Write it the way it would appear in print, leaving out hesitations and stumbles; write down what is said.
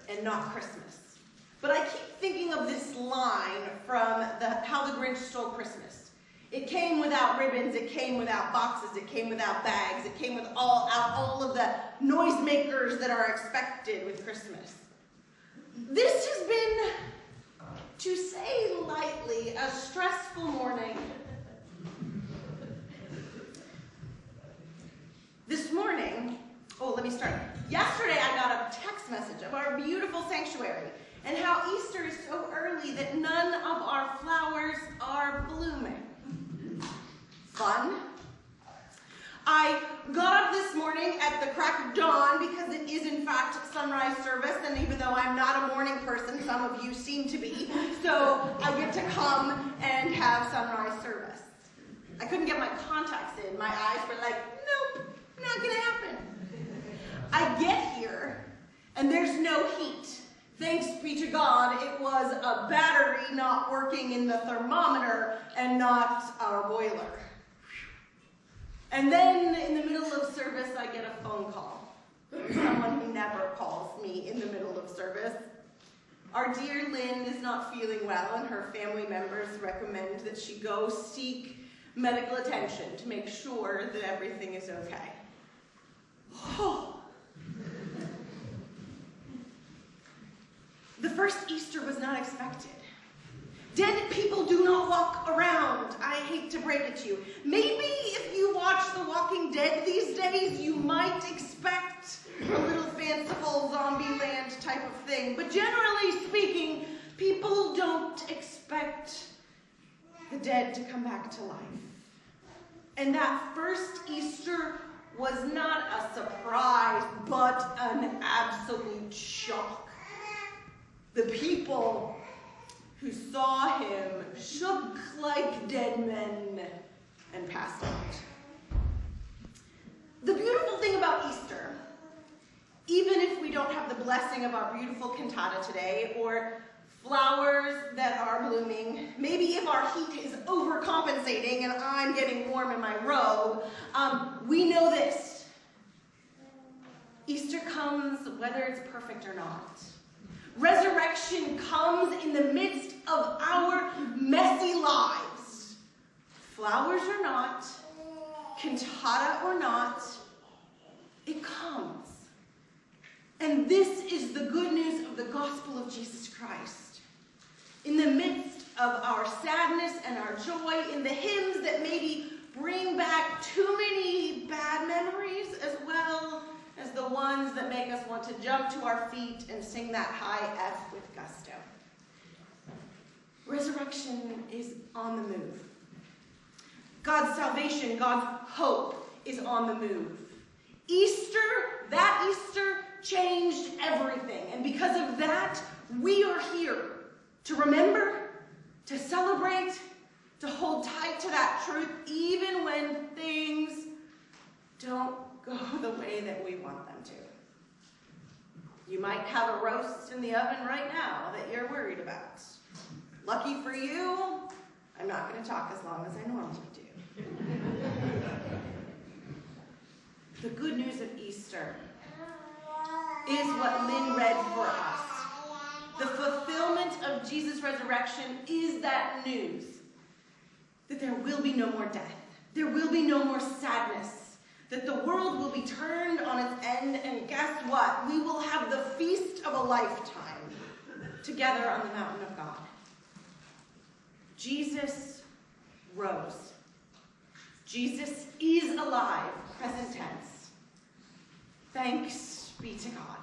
and not Christmas. But I keep thinking of this line from How the Grinch Stole Christmas. It came without ribbons, it came without boxes, it came without bags, it came without all of the noisemakers that are expected with Christmas. This has been, to say lightly, a stressful morning. This morning, let me start. Yesterday I got a text message of our beautiful sanctuary and how Easter is so early that none of our flowers are blooming. Fun. I got up this morning at the crack of dawn because it is in fact sunrise service, and even though I'm not a morning person, some of you seem to be, so I get to come and have sunrise service. I couldn't get my contacts in. My eyes were like, nope, not gonna happen. I get here and there's no heat. Thanks be to God, it was a battery not working in the thermometer and not our boiler. And then in the middle of service, I get a phone call from someone who never calls me in the middle of service. Our dear Lynn is not feeling well, and her family members recommend that she go seek medical attention to make sure that everything is okay. The first Easter was not expected. Dead people do not walk around. I hate to break it to you. Maybe if you watch The Walking Dead these days, you might expect a little fanciful zombie land type of thing. But generally speaking, people don't expect the dead to come back to life. And that first Easter was not a surprise, but an absolute shock. The people who saw him shook like dead men and passed out. The beautiful thing about Easter, even if we don't have the blessing of our beautiful cantata today, or flowers that are blooming, maybe if our heat is overcompensating and I'm getting warm in my robe, we know this. Easter comes whether it's perfect or not. Resurrection comes in the midst of our messy lives. Flowers or not, cantata or not, it comes. And this is the good news of the gospel of Jesus Christ. In the midst of our sadness and our joy, in the hymns that maybe bring back too many bad memories, as well as the ones that make us want to jump to our feet and sing that high F with gusto. Resurrection is on the move. God's salvation, God's hope is on the move. Easter, that Easter, changed everything. And because of that, we are here to remember, to celebrate, to hold tight to that truth, even when things don't go the way that we want them to. You might have a roast in the oven right now that you're worried about. Lucky for you, I'm not going to talk as long as I normally do. The good news of Easter is what Lynn read for us. The fulfillment of Jesus' resurrection is that news that there will be no more death. There will be no more sadness. That the world will be turned on its end, and guess what? We will have the feast of a lifetime together on the mountain of God. Jesus rose. Jesus is alive, present tense. Thanks be to God.